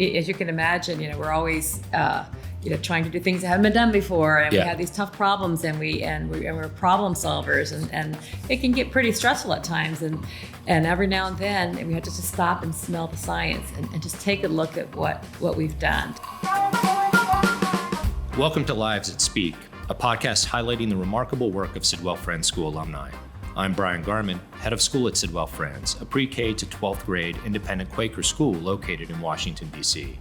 as you can imagine, we're always, trying to do things that haven't been done before, and we have these tough problems, and we're problem solvers, and it can get pretty stressful at times, and every now and then we have to just stop and smell the science and just take a look at what we've done. Welcome to Lives at Speak, a podcast highlighting the remarkable work of Sidwell Friends School alumni. I'm Bryan Garman, head of school at Sidwell Friends, a pre-K to 12th grade independent Quaker school located in Washington, D.C.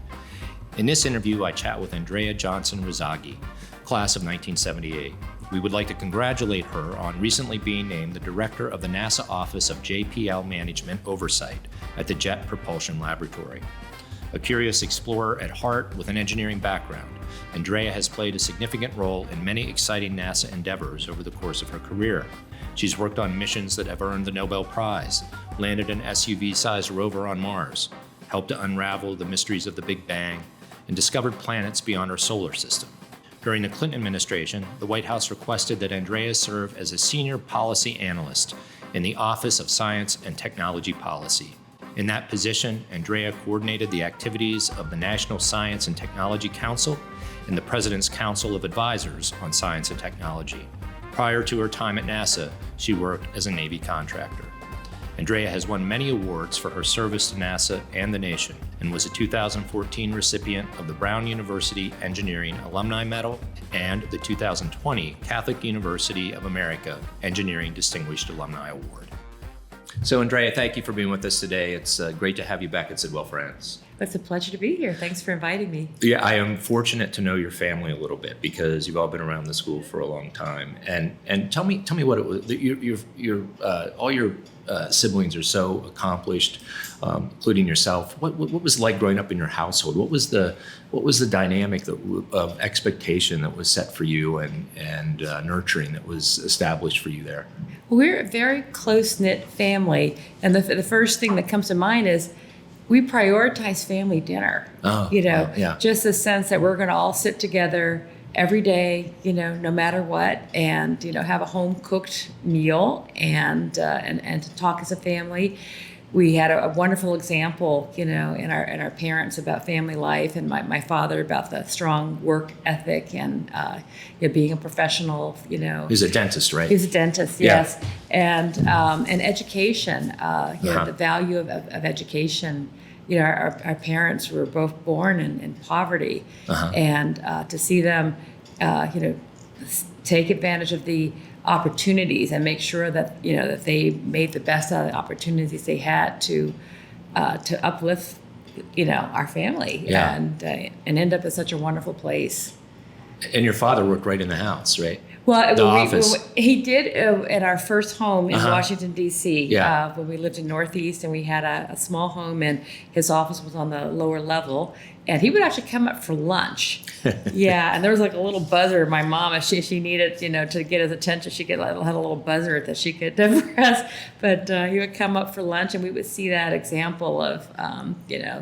In this interview, I chat with Andrea Johnson Razzaghi, class of 1978. We would like to congratulate her on recently being named the director of the NASA Office of JPL Management Oversight at the Jet Propulsion Laboratory. A curious explorer at heart with an engineering background, Andrea has played a significant role in many exciting NASA endeavors over the course of her career. She's worked on missions that have earned the Nobel Prize, landed an SUV-sized rover on Mars, helped to unravel the mysteries of the Big Bang, and discovered planets beyond our solar system. During the Clinton administration, the White House requested that Andrea serve as a senior policy analyst in the Office of Science and Technology Policy. In that position, Andrea coordinated the activities of the National Science and Technology Council and the President's Council of Advisors on Science and Technology. Prior to her time at NASA, she worked as a Navy contractor. Andrea has won many awards for her service to NASA and the nation, and was a 2014 recipient of the Brown University Engineering Alumni Medal and the 2020 Catholic University of America Engineering Distinguished Alumni Award. So Andrea, thank you for being with us today. It's great to have you back at Sidwell Friends. It's a pleasure to be here. Thanks for inviting me. Yeah, I am fortunate to know your family a little bit because you've all been around the school for a long time. And tell me what it was. All your siblings are so accomplished, including yourself. What was it like growing up in your household? What was the dynamic of expectation that was set for you and nurturing that was established for you there? We're a very close-knit family, and the first thing that comes to mind is we prioritize family dinner. Just the sense that we're going to all sit together every day, no matter what, and have a home-cooked meal and to talk as a family. We had a wonderful example, in our parents about family life, and my father about the strong work ethic and being a professional. He's a dentist, right? He's a dentist, yes, and education. The value of education. Our parents were both born in poverty, and to see them, take advantage of the opportunities and make sure that that they made the best out of the opportunities they had to uplift our family and end up in such a wonderful place. And your father worked right in the house, right? Well, office. He did at our first home in Washington, D.C. When we lived in Northeast, and we had a small home, and his office was on the lower level. And he would actually come up for lunch. And there was like a little buzzer. My mom, if she needed, to get his attention, she had a little buzzer that she could press. But he would come up for lunch, and we would see that example of,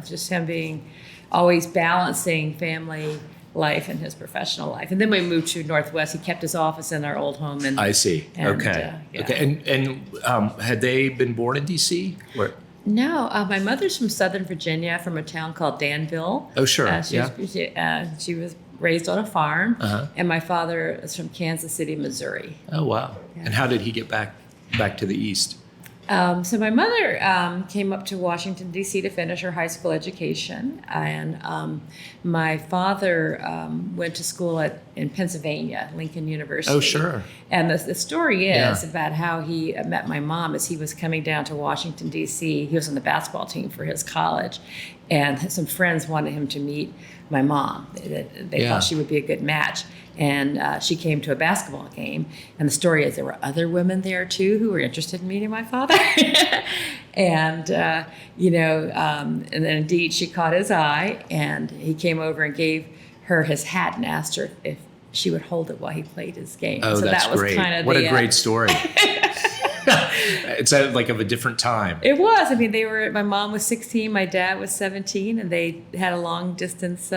just him being always balancing family life and his professional life. And then we moved to Northwest. He kept his office in our old home. And I see. Okay. And had they been born in D.C.? No, my mother's from Southern Virginia, from a town called Danville. Oh, sure. She was raised on a farm, and my father is from Kansas City, Missouri. Oh, wow. Yeah. And how did he get back to the East? So my mother came up to Washington, D.C. to finish her high school education, and my father went to school in Pennsylvania, Lincoln University. Oh, sure. And the story is about how he met my mom as he was coming down to Washington, D.C. He was on the basketball team for his college, and some friends wanted him to meet my mom. They thought she would be a good match. And she came to a basketball game. And the story is there were other women there, too, who were interested in meeting my father. And then indeed she caught his eye. And he came over and gave her his hat and asked her if she would hold it while he played his game. Oh, so that's that was great. Kind of what a great story. It's like of a different time. It was. I mean, my mom was 16, my dad was 17, and they had a long distance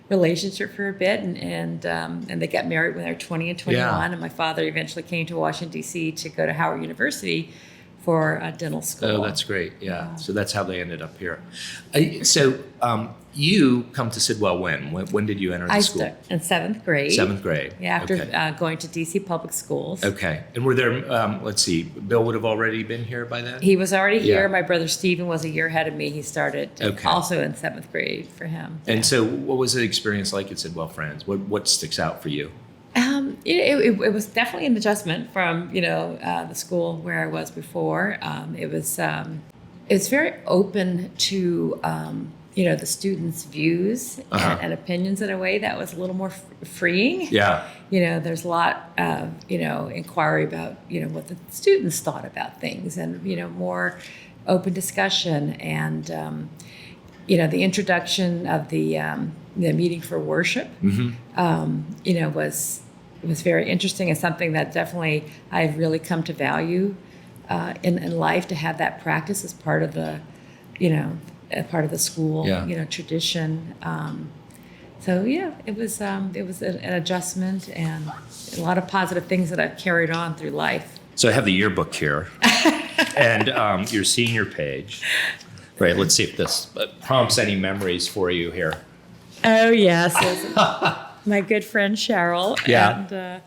relationship for a bit, and they got married when they were 20 and 21. And my father eventually came to Washington, D.C. to go to Howard University for dental school. Oh, that's great. Yeah. So that's how they ended up here. So you come to Sidwell when? When did you enter the school? In 7th grade. 7th grade. Yeah, after going to DC public schools. Okay. And were there, let's see, Bill would have already been here by then? He was already here. Yeah. My brother Stephen was a year ahead of me. He started also in 7th grade for him. And so what was the experience like at Sidwell Friends? What sticks out for you? It was definitely an adjustment from the school where I was before. It was very open to the students' views and opinions in a way that was a little more freeing. Yeah. There's a lot of inquiry about what the students thought about things, and more open discussion, and the introduction of the meeting for worship. Was very interesting, and something that definitely I've really come to value in life, to have that practice as part of the school tradition. It was an adjustment, and a lot of positive things that I've carried on through life. So I have the yearbook here, and your senior page. Right. Let's see if this prompts any memories for you here. Oh yes. My good friend Cheryl. Yeah.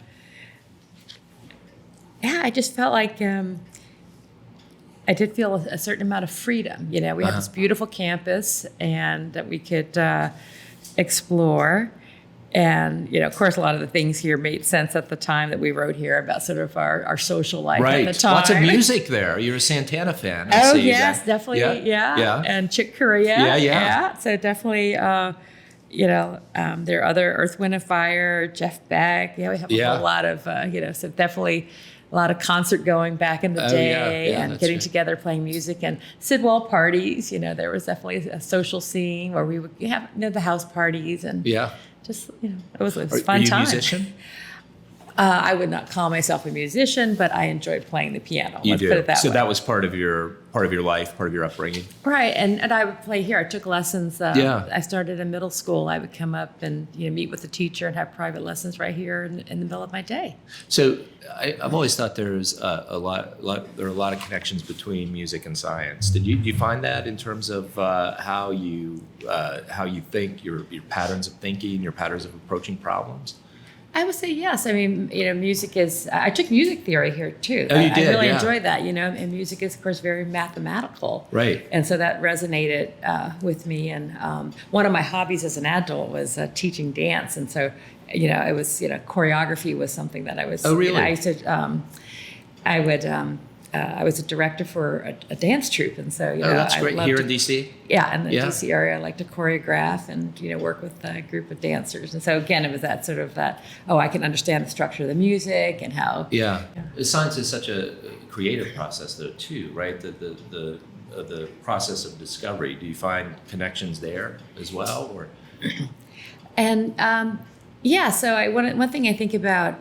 And I just felt like I did feel a certain amount of freedom. We had this beautiful campus, and that we could explore. And, of course, a lot of the things here made sense at the time that we wrote here about sort of our social life at the time. Lots of music there. You're a Santana fan. Oh, yes, definitely. Yeah. And Chick Corea. Yeah. So definitely... there are other Earth, Wind, and Fire, Jeff Beck. We have a whole lot of, so definitely a lot of concert going back in the day, and getting together, playing music, and Sidwell parties. There was definitely a social scene where we would have the house parties, and just it was a fun time. Are you a musician? I would not call myself a musician, but I enjoyed playing the piano. Let's put it that way. So that was part of your life, part of your upbringing. Right, and I would play here. I took lessons. I started in middle school. I would come up and meet with the teacher and have private lessons right here in the middle of my day. So I've always thought there's there are a lot of connections between music and science. Did you find that in terms of how you think, your patterns of thinking, your patterns of approaching problems? I would say yes. I mean, music is. I took music theory here too. Oh, you did? I really enjoyed that. And music is, of course, very mathematical. Right. And so that resonated with me. And one of my hobbies as an adult was teaching dance. And so, it was choreography was something that I was. Oh, really? I used to. I was a director for a dance troupe, and so that's great. Here in DC. Yeah, in the DC area, I like to choreograph and work with a group of dancers. And so again, it was that sort of that. Oh, I can understand the structure of the music and how. Yeah. Science is such a creative process, though, too, right? The process of discovery. Do you find connections there as well, or? And so one thing I think about.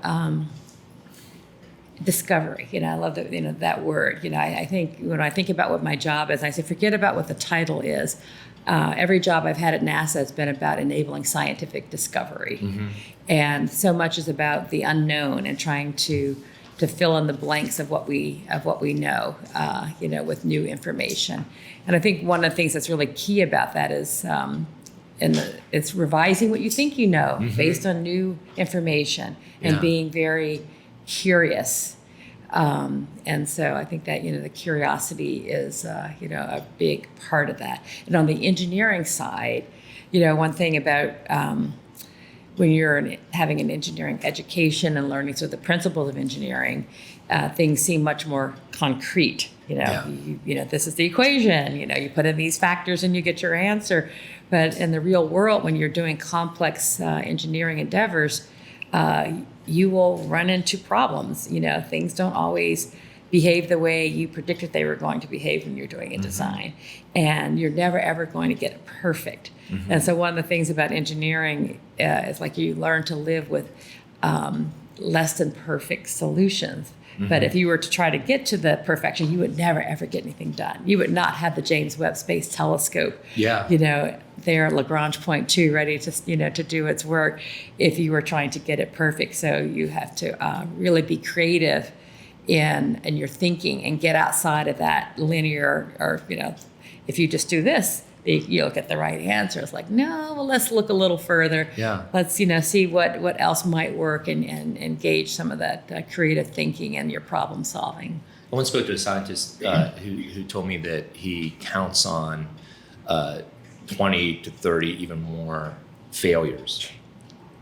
Discovery, I love that, that word. I think when I think about what my job is, I say forget about what the title is. Every job I've had at NASA has been about enabling scientific discovery, and so much is about the unknown and trying to fill in the blanks of what we know, with new information. And I think one of the things that's really key about that is. It's revising what you think you know based on new information and being very curious. And so I think that, the curiosity is, a big part of that. And on the engineering side, one thing about when you're having an engineering education and learning sort of the principles of engineering, things seem much more concrete. This is the equation, you put in these factors and you get your answer. But in the real world, when you're doing complex engineering endeavors, you will run into problems. Things don't always behave the way you predicted they were going to behave when you're doing a design. And you're never, ever going to get it perfect. And so one of the things about engineering is like you learn to live with less than perfect solutions. But if you were to try to get to the perfection, you would never, ever get anything done. You would not have the James Webb Space Telescope, there at Lagrange Point 2 ready to, to do its work if you were trying to get it perfect. So you have to really be creative in your thinking and get outside of that linear, or, if you just do this, you'll get the right answer. It's like, no, well, let's look a little further. Yeah. Let's, see what else might work and engage some of that creative thinking and your problem solving. I once spoke to a scientist who told me that he counts on 20 to 30, even more failures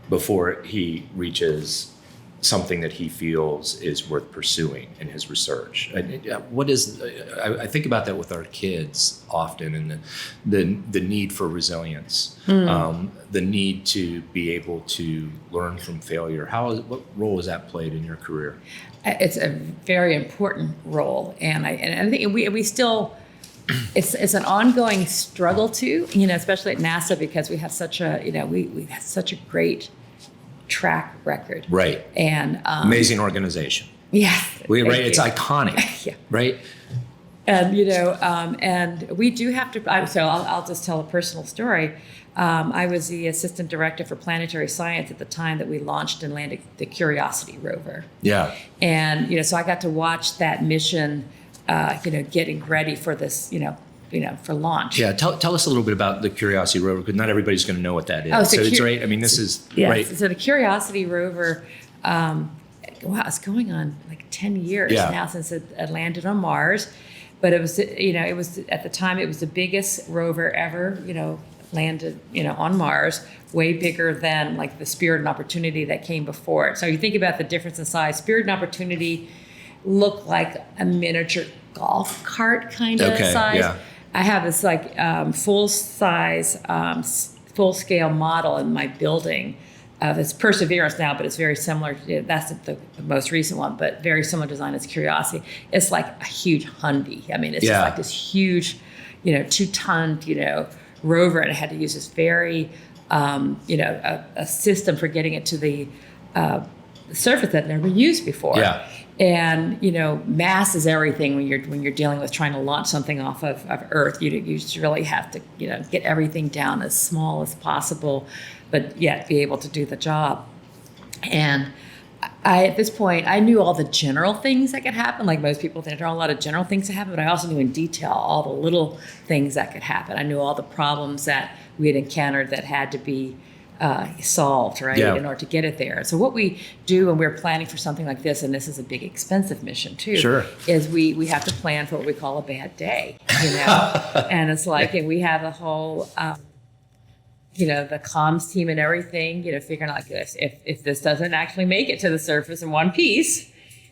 before he reaches something that he feels is worth pursuing in his research. I think about that with our kids often, and the need for resilience, the need to be able to learn from failure. What role has that played in your career? It's a very important role, and I think we still. It's an ongoing struggle too, especially at NASA, because we have such a we have such a great track record. Right. And amazing organization. Yeah. Right. It's iconic. Yeah. Right. And and we do have to. So I'll just tell a personal story. I was the assistant director for planetary science at the time that we launched and landed the Curiosity rover. Yeah. And so I got to watch that mission. Getting ready for this, for launch. Yeah, tell us a little bit about the Curiosity rover, because not everybody's going to know what that is. Oh, so it's right. I mean, this is right. So the Curiosity rover, it's going on like 10 years now since it landed on Mars. But it was, it was at the time it was the biggest rover ever, landed, on Mars, way bigger than like the Spirit and Opportunity that came before it. So you think about the difference in size. Spirit and Opportunity look like a miniature golf cart kind of size. Yeah. I have this like full scale model in my building of its Perseverance now, but it's very similar. That's the most recent one, but very similar design as Curiosity. It's like a huge Hyundai. I mean, it's just like this huge, 2-ton, rover, and it had to use this very, a system for getting it to the surface that never been used before. Yeah. And mass is everything when you're dealing with trying to launch something off of Earth. You just really have to get everything down as small as possible, but yet be able to do the job. And at this point, I knew all the general things that could happen. Like most people, there are a lot of general things that happen, but I also knew in detail all the little things that could happen. I knew all the problems that we had encountered that had to be solved, right, in order to get it there. So what we do when we're planning for something like this, and this is a big expensive mission too, is we have to plan for what we call a bad day, and it's like, and we have a whole, the comms team and everything, figuring out like this, if this doesn't actually make it to the surface in one piece,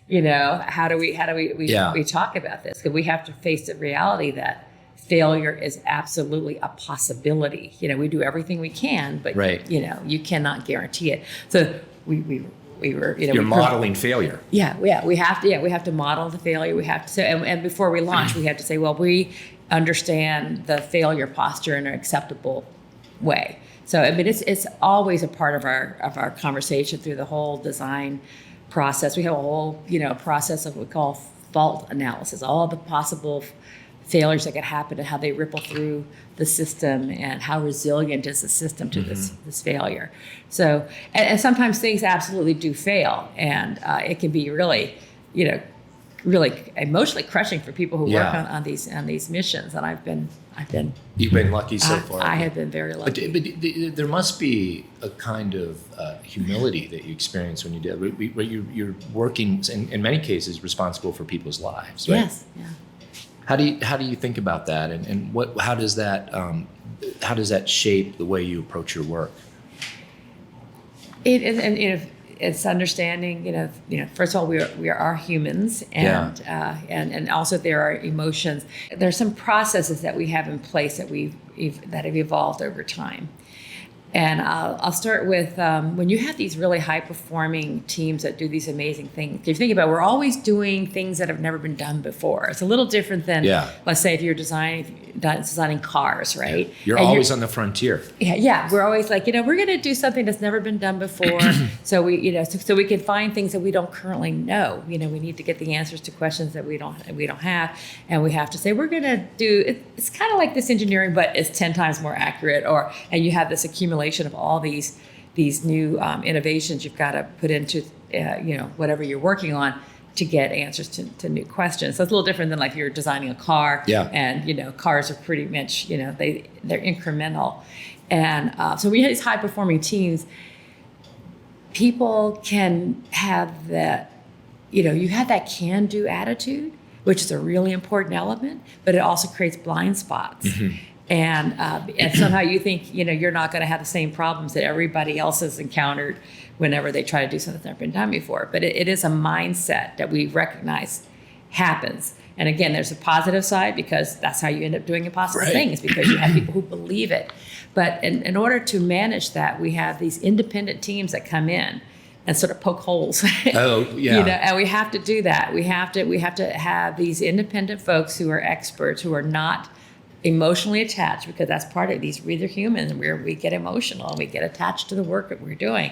how do we talk about this? Because we have to face the reality that failure is absolutely a possibility. We do everything we can, but you cannot guarantee it. So we were, you're modeling failure. We have to model the failure. We have to, and before we launch, we have to say, well, we understand the failure posture in an acceptable way. So I mean, it's always a part of our conversation through the whole design process. We have a whole process of what we call fault analysis, all the possible failures that could happen and how they ripple through the system and how resilient is the system to this failure. So, and sometimes things absolutely do fail, and it can be really, really emotionally crushing for people who work on these missions. And You've been lucky so far. I have been very lucky. But there must be a kind of humility that you experience when you do. You're working, in many cases, responsible for people's lives, right? Yes. Yeah. How do you think about that, and how does that shape the way you approach your work? It's understanding. First of all, we are humans, and also there are emotions. There are some processes that we have in place that have evolved over time. And I'll start with when you have these really high-performing teams that do these amazing things. If you think about it, we're always doing things that have never been done before. It's a little different than, let's say, if you're designing cars, right? You're always on the frontier. Yeah. We're always like, we're going to do something that's never been done before. So so we can find things that we don't currently know. We need to get the answers to questions that we don't have, and we have to say we're going to do. It's kind of like this engineering, but it's 10 times more accurate. And you have this accumulation of all these new innovations you've got to put into whatever you're working on to get answers to new questions. So it's a little different than like you're designing a car. Yeah. And, cars are pretty much, they're incremental. And so we have these high performing teams. People can have that, you have that can do attitude, which is a really important element, but it also creates blind spots. Mm-hmm. And somehow you think, you're not going to have the same problems that everybody else has encountered whenever they try to do something that's never been done before. But it is a mindset that we recognize happens. And again, there's a positive side because that's how you end up doing impossible things, because you have people who believe it. But in order to manage that, we have these independent teams that come in and sort of poke holes. Oh, yeah. And we have to do that. We have to have these independent folks who are experts, who are not emotionally attached, because that's part of these. We're humans, and we get emotional and we get attached to the work that we're doing.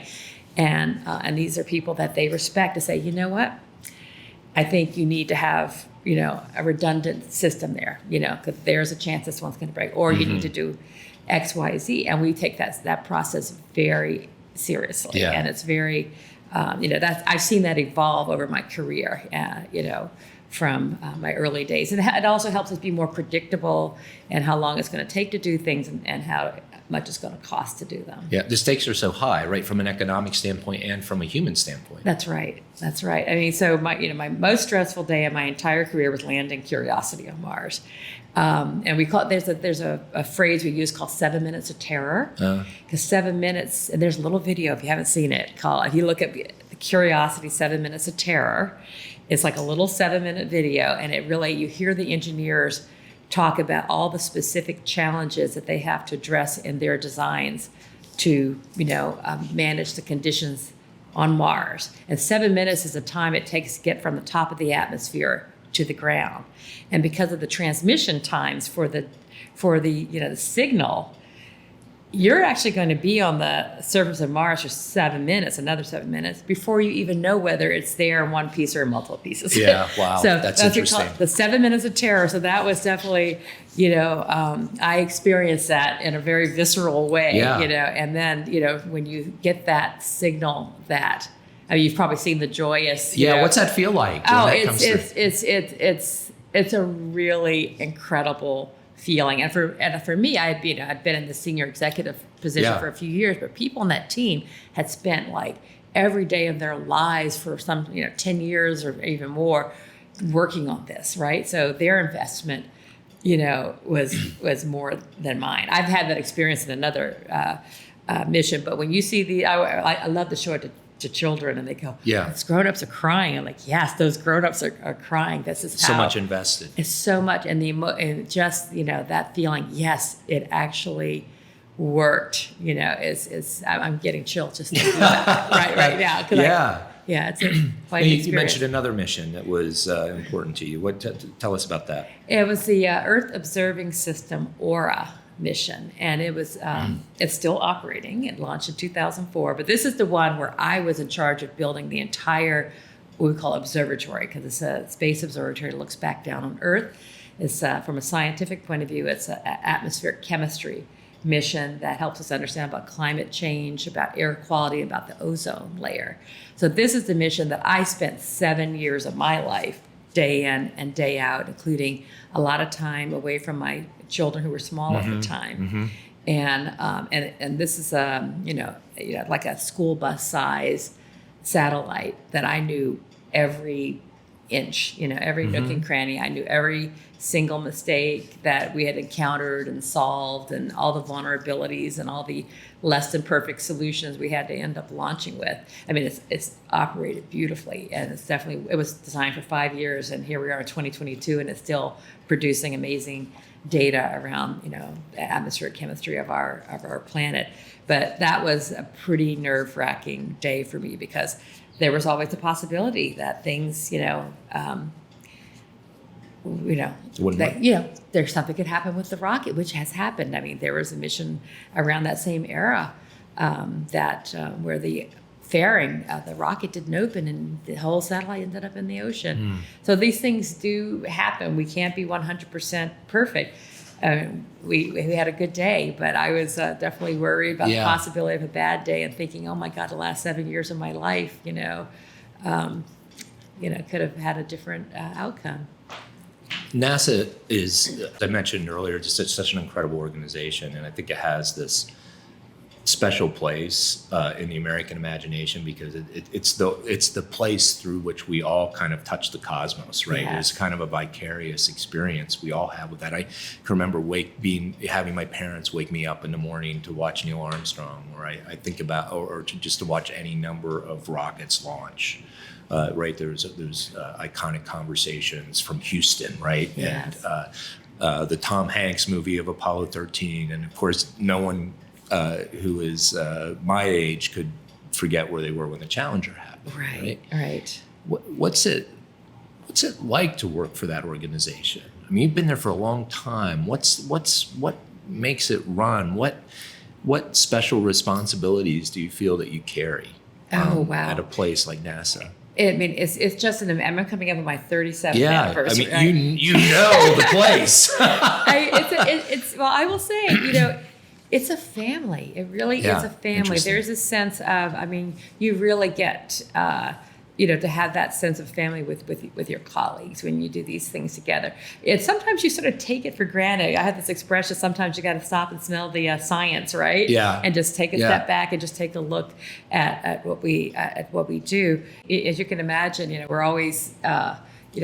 And these are people that they respect to say, you know what? I think you need to have, a redundant system there, because there's a chance this one's going to break, or you need to do X, Y, Z. And we take that process very seriously. Yeah. And it's very, I've seen that evolve over my career, from my early days. And it also helps us be more predictable and how long it's going to take to do things and how much it's going to cost to do them. Yeah, the stakes are so high, right, from an economic standpoint and from a human standpoint. That's right. I mean, so my most stressful day of my entire career was landing Curiosity on Mars. And we call it, there's a phrase we use called 7 minutes of terror. Because 7 minutes, and there's a little video if you haven't seen it, if you look at the Curiosity 7 minutes of terror, it's like a little 7-minute video, and it really, you hear the engineers talk about all the specific challenges that they have to address in their designs to, manage the conditions on Mars. And 7 minutes is the time it takes to get from the top of the atmosphere to the ground. And because of the transmission times for the the signal, you're actually going to be on the surface of Mars for 7 minutes, another 7 minutes, before you even know whether it's there in one piece or in multiple pieces. Yeah, wow, so that's interesting. interesting. The 7 minutes of terror. So that was definitely, I experienced that in a very visceral way, Yeah. And then, when you get that signal that, you've probably seen the joyous. What's that feel like? It's a really incredible feeling. And for me, I'd been in the senior executive position for a few years, but people on that team had spent like every day of their lives for some 10 years or even more working on this, right? So their investment was more than mine. I've had that experience in another mission, but when you see I love to show it to children, and they go, those grown-ups are crying. I'm like, yes, those grown-ups are crying. This is so much invested. It's so much, and and just that feeling. Yes, it actually worked. I'm getting chills just thinking about it right now. It's quite an experience. You mentioned another mission that was important to you. Tell us about that. It was the Earth Observing System (ORA) mission, and it was it's still operating. It launched in 2004, but this is the one where I was in charge of building the entire what we call observatory, because it's a space observatory that looks back down on Earth. It's from a scientific point of view, it's an atmospheric chemistry mission that helps us understand about climate change, about air quality, about the ozone layer. So this is the mission that I spent 7 years of my life, day in and day out, including a lot of time away from my children who were small at the time. And this is like a school bus size satellite that I knew every inch, every nook and cranny. I knew every single mistake that we had encountered and solved, and all the vulnerabilities and all the less than perfect solutions we had to end up launching with. I mean, it's operated beautifully, and it was designed for 5 years, and here we are in 2022, and it's still producing amazing data around, the atmospheric chemistry of our planet. But that was a pretty nerve-wracking day for me, because there was always the possibility that things, there's something could happen with the rocket, which has happened. I mean, there was a mission around that same era where the fairing, the rocket didn't open, and the whole satellite ended up in the ocean. So these things do happen. We can't be 100% perfect. We had a good day, but I was definitely worried about the possibility of a bad day, and thinking, oh my God, the last 7 years of my life, could have had a different outcome. NASA is, as I mentioned earlier, just such an incredible organization, and I think it has this special place in the American imagination because it's the place through which we all kind of touch the cosmos, right? Yeah. It's kind of a vicarious experience we all have with that. I can remember having my parents wake me up in the morning to watch Neil Armstrong, or I think about, or just to watch any number of rockets launch. Right, there's iconic conversations from Houston, right? Yes. And the Tom Hanks movie of Apollo 13, and of course, no one who is my age could forget where they were when the Challenger happened. Right. What's it like to work for that organization? I mean, you've been there for a long time. What makes it run? What special responsibilities do you feel that you carry? At a place like NASA? I mean, it's just I'm coming up on my 37th I anniversary. mean, right? you know the place. Well, I will say, it's a family. It really is a family. There's a sense of, you really get, to have that sense of family with your colleagues when you do these things together. And sometimes you sort of take it for granted. I have this expression, sometimes you got to stop and smell the science, right? Yeah. And just take a step back and just take a look at what we do. As you can imagine, we're always,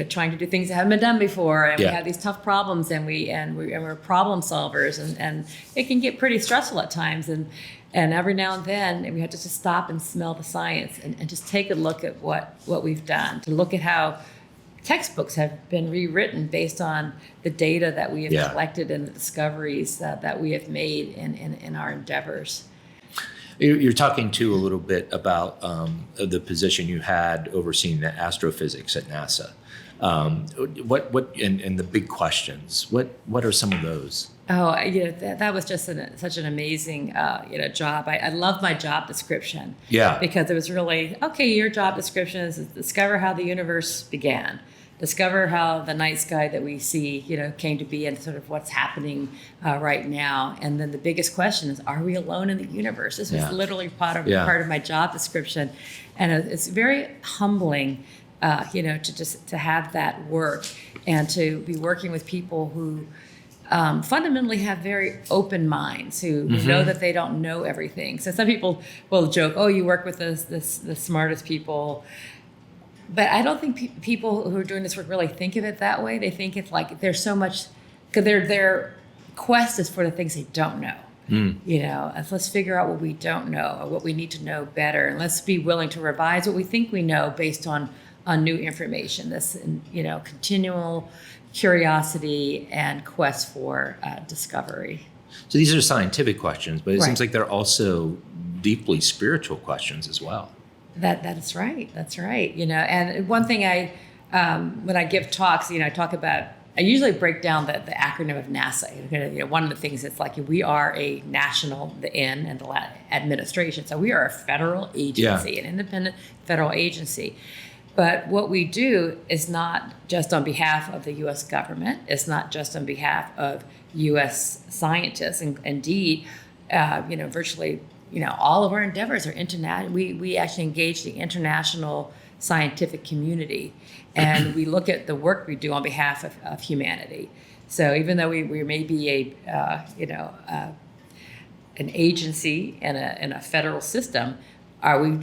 trying to do things that haven't been done before, and we have these tough problems, and we're problem solvers, and it can get pretty stressful at times, and every now and then we have to just stop and smell the science and just take a look at what we've done, to look at how textbooks have been rewritten based on the data that we have collected and the discoveries that we have made in our endeavors. You're talking too a little bit about the position you had overseeing the astrophysics at NASA. What and the big questions? What are some of those? Oh, that was just such an amazing job. I love my job description. Yeah. Because it was really, your job description is to discover how the universe began, discover how the night sky that we see, came to be, and sort of what's happening right now. And then the biggest question is, are we alone in the universe? This was literally part of my job description, and it's very humbling. To have that work and to be working with people who fundamentally have very open minds, who know that they don't know everything. So some people will joke, "Oh, you work with the smartest people," but I don't think people who are doing this work really think of it that way. They think it's like there's so much, because their quest is for the things they don't know. Let's figure out what we don't know, or what we need to know better, and let's be willing to revise what we think we know based on new information. This, continual curiosity and quest for discovery. So these are scientific questions, but it seems like they're also deeply spiritual questions as well. That's right. That's right. And one thing when I give talks, I talk about, I usually break down the acronym of NASA. One of the things that's like, we are a national, the N and the administration. So we are a federal agency, an independent federal agency. But what we do is not just on behalf of the U.S. government. It's not just on behalf of U.S. scientists. And indeed, virtually, all of our endeavors are international. We actually engage the international scientific community, and we look at the work we do on behalf of humanity. So even though we may be an agency in a federal system,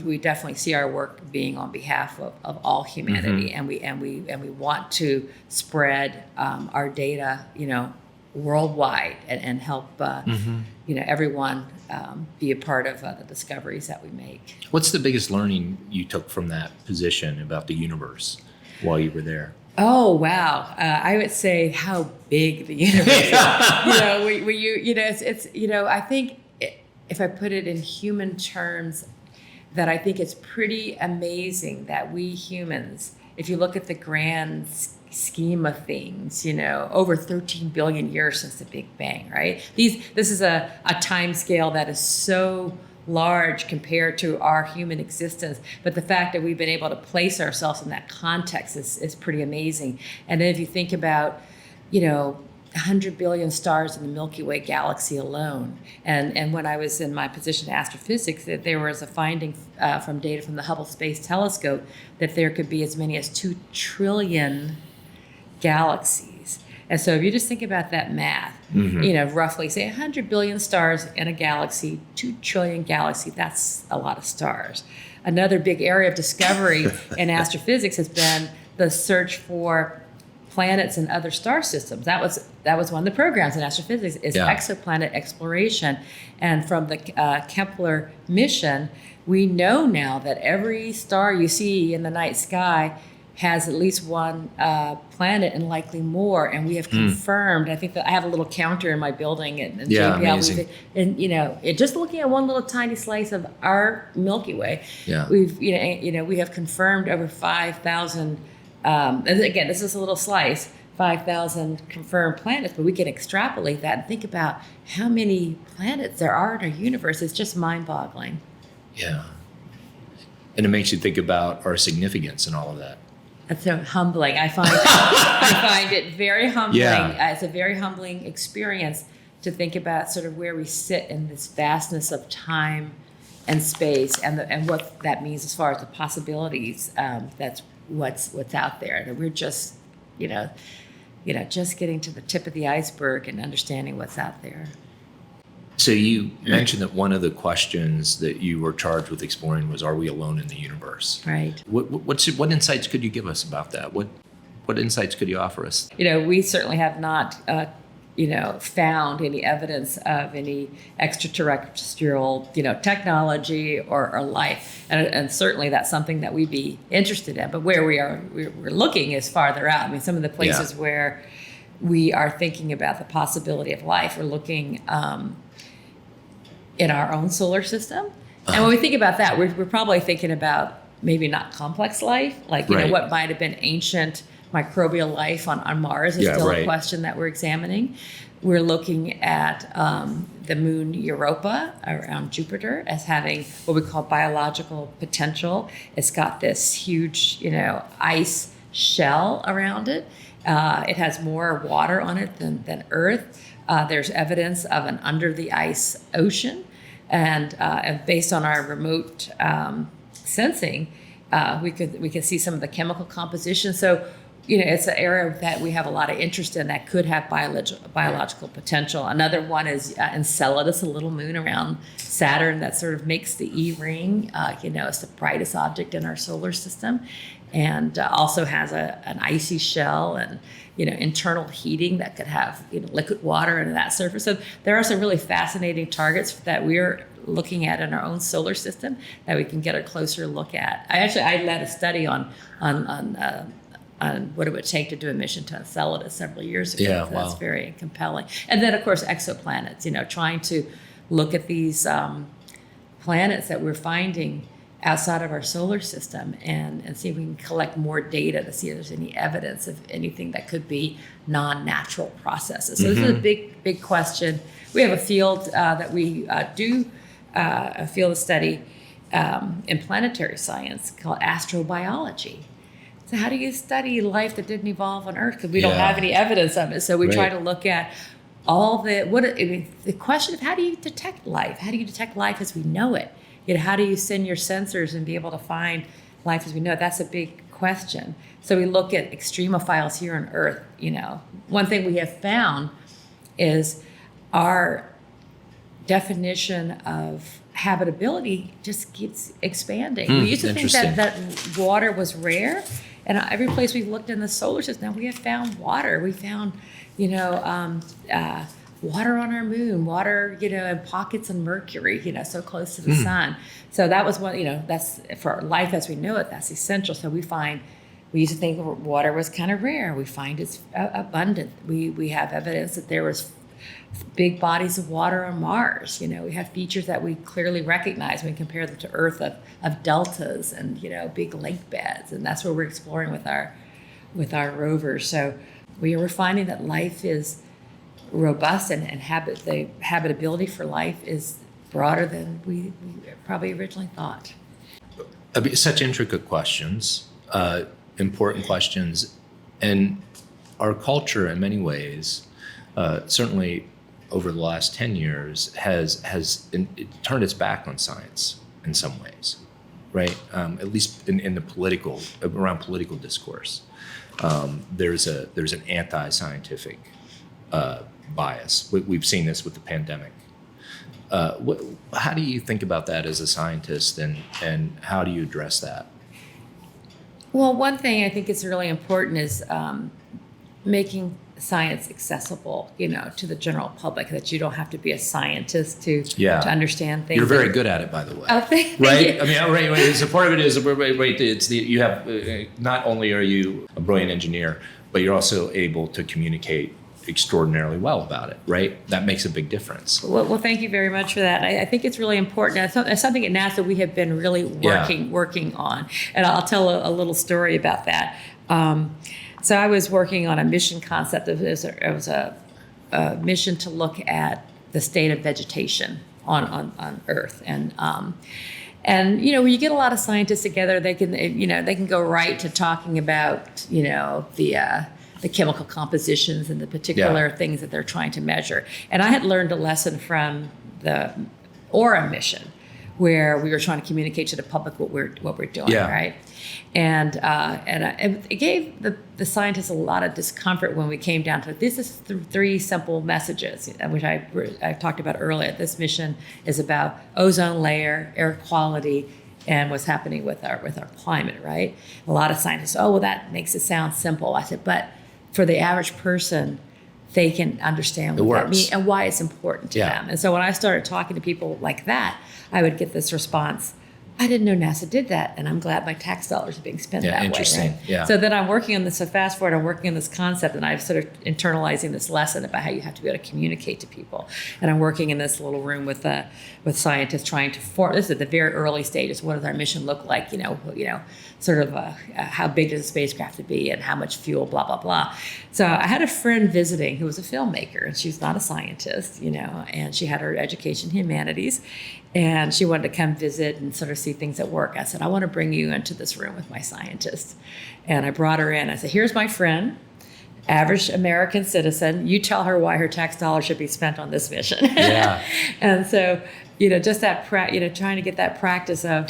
we definitely see our work being on behalf of all humanity, and we want to spread our data, worldwide, and help everyone be a part of the discoveries that we make. What's the biggest learning you took from that position about the universe while you were there? Oh, wow. I would say how big the universe is. I think if I put it in human terms, that I think it's pretty amazing that we humans, if you look at the grand scheme of things, over 13 billion years since the Big Bang, right? This is a time scale that is so large compared to our human existence, but the fact that we've been able to place ourselves in that context is pretty amazing. And then if you think about, 100 billion stars in the Milky Way galaxy alone. And when I was in my position in astrophysics, that there was a finding from data from the Hubble Space Telescope that there could be as many as 2 trillion galaxies. And so if you just think about that math, roughly say 100 billion stars in a galaxy, 2 trillion galaxies, that's a lot of stars. Another big area of discovery in astrophysics has been the search for planets and other star systems. That was one of the programs in astrophysics is exoplanet exploration. And from the Kepler mission, we know now that every star you see in the night sky has at least one planet and likely more. And we have confirmed, I think that I have a little counter in my building at JPL. Amazing. And just looking at one little tiny slice of our Milky Way, we have confirmed over 5,000, and again, this is a little slice, 5,000 confirmed planets, but we can extrapolate that and think about how many planets there are in our universe. It's just mind-boggling. Yeah. And it makes you think about our significance and all of that. That's so humbling. I find it very humbling. Yeah. It's a very humbling experience to think about sort of where we sit in this vastness of time and space, and what that means as far as the possibilities. That's what's out there. And we're just, just getting to the tip of the iceberg and understanding what's out there. So you mentioned that one of the questions that you were charged with exploring was, are we alone in the universe? Right. What insights could you give us about that? What insights could you offer us? We certainly have not, found any evidence of any extraterrestrial, technology or life. And certainly that's something that we'd be interested in. But where we're looking is farther out. I mean, some of the places where we are thinking about the possibility of life, we're looking in our own solar system. And when we think about that, we're probably thinking about maybe not complex life, like, what might have been ancient microbial life on Mars is still a question that we're examining. We're looking at the moon Europa around Jupiter as having what we call biological potential. It's got this huge, ice shell around it. It has more water on it than Earth. There's evidence of an under the ice ocean, and based on our remote sensing, we could see some of the chemical composition. So, it's an area that we have a lot of interest in that could have biological potential. Another one is Enceladus, a little moon around Saturn that sort of makes the E ring. It's the brightest object in our solar system, and also has an icy shell and internal heating that could have liquid water into that surface. So there are some really fascinating targets that we're looking at in our own solar system that we can get a closer look at. I led a study on what it would take to do a mission to Enceladus several years ago. Yeah, so that's very compelling. And then of course exoplanets. Trying to look at these planets that we're finding outside of our solar system and see if we can collect more data to see if there's any evidence of anything that could be non-natural processes. So this is a big question. We have a field that we do a field of study in planetary science called astrobiology. So how do you study life that didn't evolve on Earth? Because we don't have any evidence of it. So we try to look at all the question of how do you detect life? How do you detect life as we know it? How do you send your sensors and be able to find life as we know it? That's a big question. So we look at extremophiles here on Earth. One thing we have found is our definition of habitability just keeps expanding. We used to think that water was rare, and every place we've looked in the solar system, now we have found water. We found, water on our moon, water, in pockets in Mercury, so close to the sun. So that was one, that's for life as we know it, that's essential. So we used to think water was kind of rare. We find it's abundant. We have evidence that there was big bodies of water on Mars. We have features that we clearly recognize when we compare them to Earth of deltas and, big lake beds. And that's what we're exploring with our rovers. So we're finding that life is robust and the habitability for life is broader than we probably originally thought. Such intricate questions, important questions, and our culture in many ways certainly over the last 10 years has turned its back on science in some ways, right? At least in the around political discourse. There's an anti-scientific bias. We've seen this with the pandemic. How do you think about that as a scientist, and how do you address that? Well, one thing I think is really important is making science accessible, to the general public, that you don't have to be a scientist to understand things. You're very good at it, by the way. Oh, thank right? you. I mean, right. So part of it is, it's you have, not only are you a brilliant engineer, but you're also able to communicate extraordinarily well about it, right? That makes a big difference. Well, thank you very much for that. I think it's really important. It's something at NASA we have been really working on. And I'll tell a little story about that. So I was working on a mission concept. It was a mission to look at the state of vegetation on Earth. And when you get a lot of scientists together, they can go right to talking about, the chemical compositions and the particular things that they're trying to measure. And I had learned a lesson from the Aura mission, where we were trying to communicate to the public what we're doing, right? And it gave the scientists a lot of discomfort when we came down to it. This is three simple messages, which I talked about earlier. This mission is about ozone layer, air quality, and what's happening with our climate, right? A lot of scientists, that makes it sound simple. I said, but for the average person, they can understand what that means and why it's important to them. And so when I started talking to people like that, I would get this response, I didn't know NASA did that, and I'm glad my tax dollars are being spent that way. Interesting. Right? Yeah. So then I'm working on this. So fast forward, I'm working on this concept, and I'm sort of internalizing this lesson about how you have to be able to communicate to people. And I'm working in this little room with scientists trying to form. This is at the very early stages. What does our mission look like? Sort of how big does the spacecraft to be, and how much fuel, blah blah blah. So I had a friend visiting who was a filmmaker, and she's not a scientist, and she had her education in humanities. And she wanted to come visit and sort of see things at work. I said, I want to bring you into this room with my scientist. And I brought her in. I said, here's my friend, average American citizen. You tell her why her tax dollars should be spent on this mission. Yeah. And so, just that, trying to get that practice of,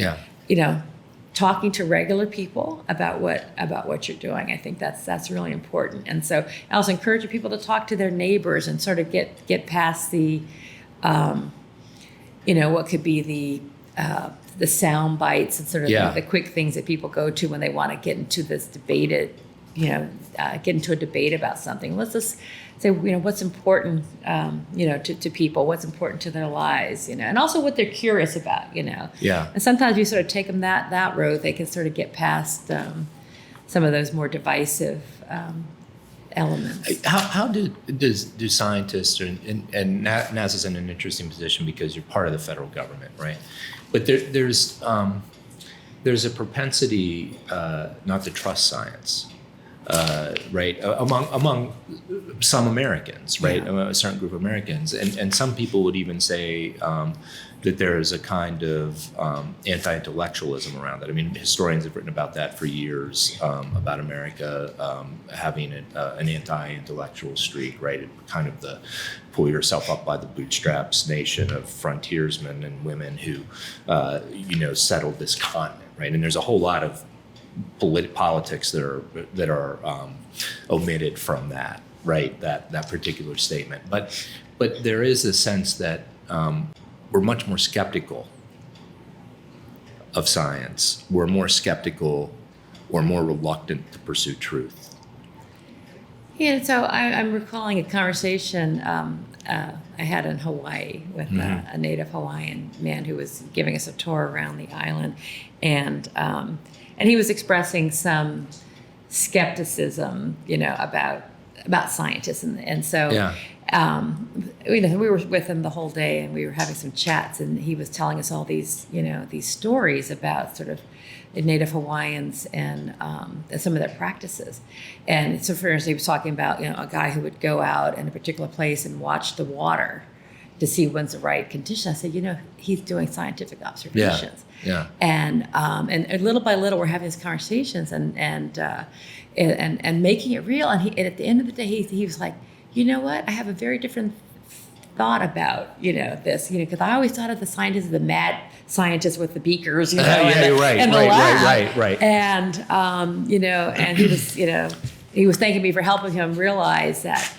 talking to regular people about what you're doing. I think that's really important. And so I also encourage people to talk to their neighbors and sort of get past the, what could be the sound bites and sort of the quick things that people go to when they want to get into this debated, get into a debate about something. Let's just say, what's important, to people, what's important to their lives, and also what they're curious about, Yeah. And sometimes you sort of take them that road, they can sort of get past some of those more divisive elements. How do scientists, and NASA's in an interesting position because you're part of the federal government, right? But there's a propensity not to trust science, right? Among some Americans, right? A certain group of Americans, and some people would even say that there is a kind of anti-intellectualism around that. I mean, historians have written about that for years, about America having an anti-intellectual streak, right? Kind of the pull yourself up by the bootstraps nation of frontiersmen and women who, settled this continent, right? And there's a whole lot of politics that are omitted from that, right? That particular statement. But there is a sense that we're much more skeptical of science. We're more skeptical or more reluctant to pursue truth. Yeah, so I'm recalling a conversation I had in Hawaii with a native Hawaiian man who was giving us a tour around the island, and he was expressing some skepticism, about scientists, and so. We were with him the whole day, and we were having some chats, and he was telling us all these, these stories about sort of Native Hawaiians and some of their practices. And so, for instance, he was talking about, a guy who would go out in a particular place and watch the water to see when's the right condition. I said, he's doing scientific observations. Yeah. And little by little, we're having these conversations and making it real. And at the end of the day, he was like, you know what? I have a very different thought about, this, because I always thought of the scientists as the mad scientists with the beakers, and the lab. Right. And, and he was thanking me for helping him realize that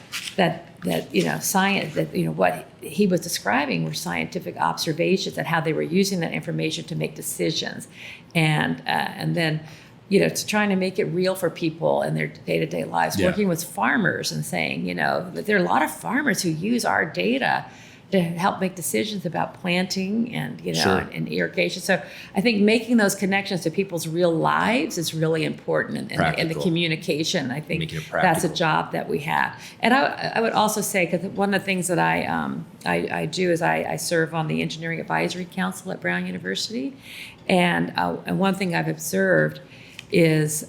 science, what he was describing were scientific observations and how they were using that information to make decisions. And then, to trying to make it real for people in their day-to-day lives, working with farmers and saying, that there are a lot of farmers who use our data to help make decisions about planting and, and irrigation. So I think making those connections to people's real lives is really important, and the communication. I think that's a job that we have. And I would also say, because one of the things that I do is I serve on the Engineering Advisory Council at Brown University. And one thing I've observed is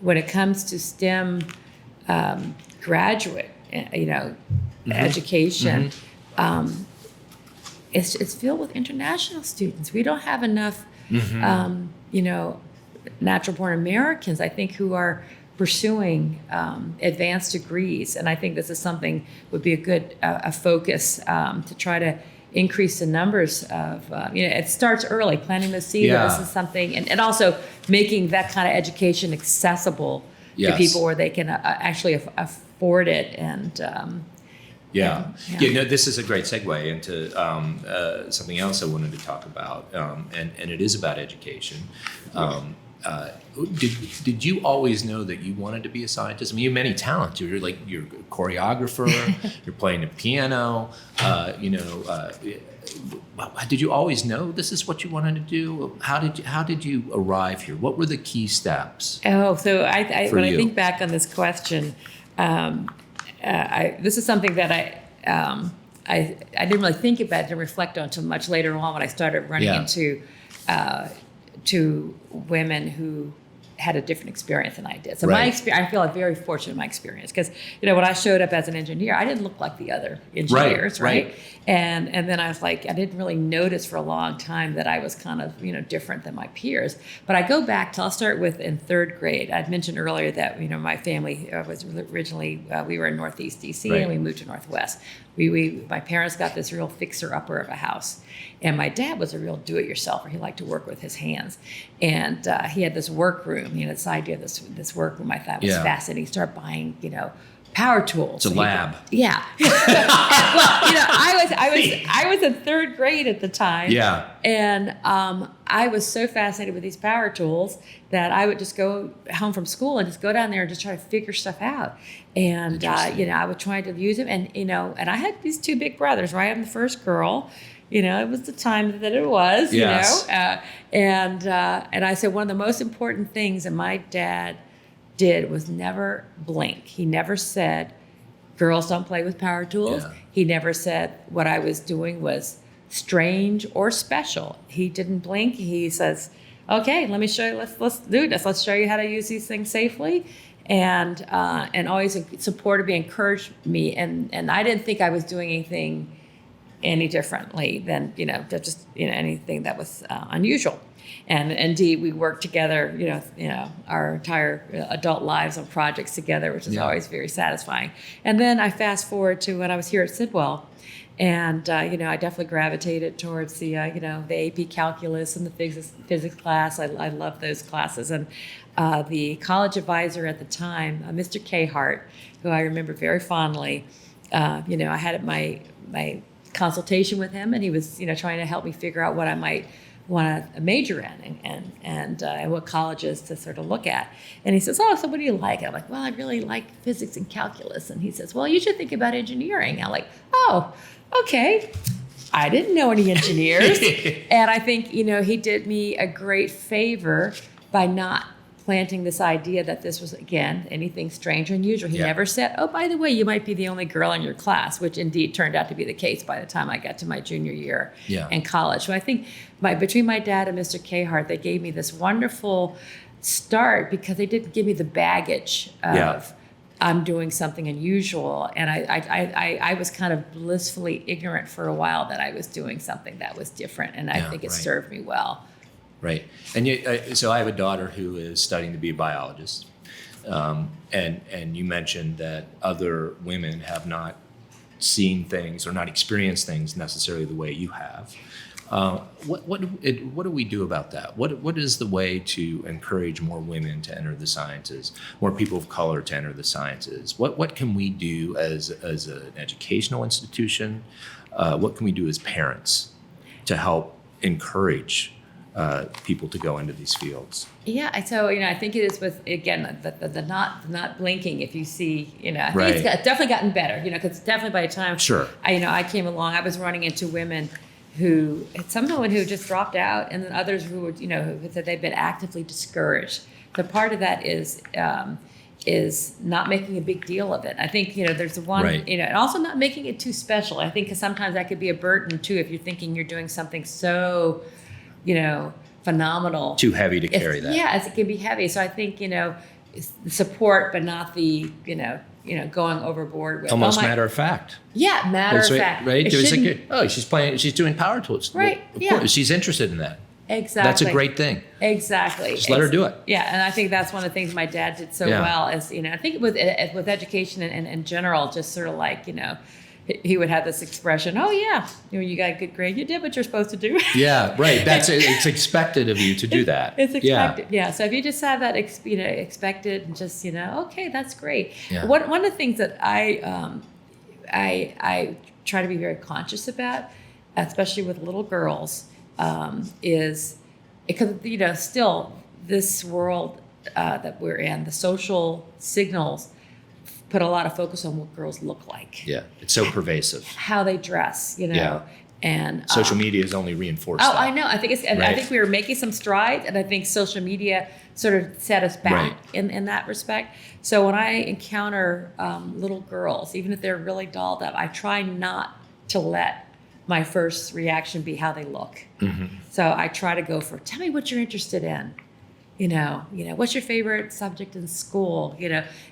when it comes to STEM graduate, education, it's filled with international students. We don't have enough, natural-born Americans, I think, who are pursuing advanced degrees. And I think this is something would be a good focus to try to increase the numbers of, it starts early, planting the seed. This is something, and also making that kind of education accessible to people where they can actually afford it. And this is a great segue into something else I wanted to talk about, and it is about education. Did you always know that you wanted to be a scientist? I mean, you have many talents. You're a choreographer. You're playing the piano. Did you always know this is what you wanted to do? How did you arrive here? What were the key steps? So I think back on this question, this is something that I didn't really think about and reflect on until much later on when I started running into women who had a different experience than I did. So my experience, I feel very fortunate in my experience, because when I showed up as an engineer, I didn't look like the other engineers, right? And then I was like, I didn't really notice for a long time that I was kind of different than my peers. But I go back to, I'll start with in third grade. I'd mentioned earlier that my family was originally we were in Northeast DC, and we moved to Northwest. My parents got this real fixer-upper of a house. And my dad was a real do-it-yourselfer. He liked to work with his hands. And he had this workroom, this idea of this workroom I thought was fascinating. He started buying, power tools. It's a lab. Yeah. I was in third grade at the time. Yeah. And I was so fascinated with these power tools that I would just go home from school and just go down there and just try to figure stuff out. And I would try to use them. And and I had these two big brothers, right? I'm the first girl. It was the time that it was. And I said one of the most important things that my dad did was never blink. He never said, girls don't play with power tools. Yeah. He never said what I was doing was strange or special. He didn't blink. He says, okay, let me show you, let's do this. Let's show you how to use these things safely. And always supported me, encouraged me. And I didn't think I was doing anything any differently than, anything that was unusual. And indeed, we worked together, our entire adult lives on projects together, which is always very satisfying. And then I fast forward to when I was here at Sidwell, and I definitely gravitated towards the the AP calculus and the physics class. I love those classes. And the college advisor at the time, Mr. Cahart, who I remember very fondly, I had my consultation with him, and he was trying to help me figure out what I might want to major in and what colleges to sort of look at. And he says, so what do you like? I'm like, well, I really like physics and calculus. And he says, well, you should think about engineering. I'm like, oh, okay. I didn't know any engineers. And I think, he did me a great favor by not planting this idea that this was, again, anything strange or unusual. He never said, oh, by the way, you might be the only girl in your class, which indeed turned out to be the case by the time I got to my junior year in college. So I think between my dad and Mr. Cahart, they gave me this wonderful start because they didn't give me the baggage of I'm doing something unusual. And I was kind of blissfully ignorant for a while that I was doing something that was different. And I think it served me well. Right. And so I have a daughter who is studying to be a biologist. And you mentioned that other women have not seen things or not experienced things necessarily the way you have. What do we do about that? What is the way to encourage more women to enter the sciences, more people of color to enter the sciences? What can we do as an educational institution? What can we do as parents to help encourage people to go into these fields? Yeah, so I think it is with, again, the not blinking. If you see, I think Right. it's definitely gotten better. Because definitely by the time Sure. I came along, I was running into women some women who just dropped out, and then others who would, who said they've been actively discouraged. So part of that is not making a big deal of it. I think, there's the one, Right. and also not making it too special. I think 'cause sometimes that could be a burden too, if you're thinking you're doing something so, phenomenal. Too heavy to carry that. Yeah, it can be heavy. So I think, support, but not the, going overboard with. Almost matter of fact. Yeah, matter That's of right, fact. right? It It was shouldn't- like, she's doing power tools. Right, Of yeah. course, she's interested in that. Exactly. That's a great thing. Exactly. Just let her do it. Yeah, and I think that's one of the things my dad did so Yeah. well is, I think with education and in general, just sort of like, he would have this expression, oh yeah, you got a good grade, you did what you're supposed to do. Yeah, right. It's expected of you to do that. It's expected. Yeah. So if you just have that, expected and just, okay, that's great. Yeah. One of the things that I try to be very conscious about, especially with little girls, is because, still this world that we're in, the social signals put a lot of focus on what girls look like. Yeah, it's so pervasive. How they dress, Yeah. And Social media has only reinforced Oh, that. I know. I think I Right. think we were making some strides, and I think social media sort of set us back Right. in that respect. So when I encounter little girls, even if they're really dolled up, I try not to let my first reaction be how they look. Mm-hmm. So I try to go for, tell me what you're interested in. What's your favorite subject in school?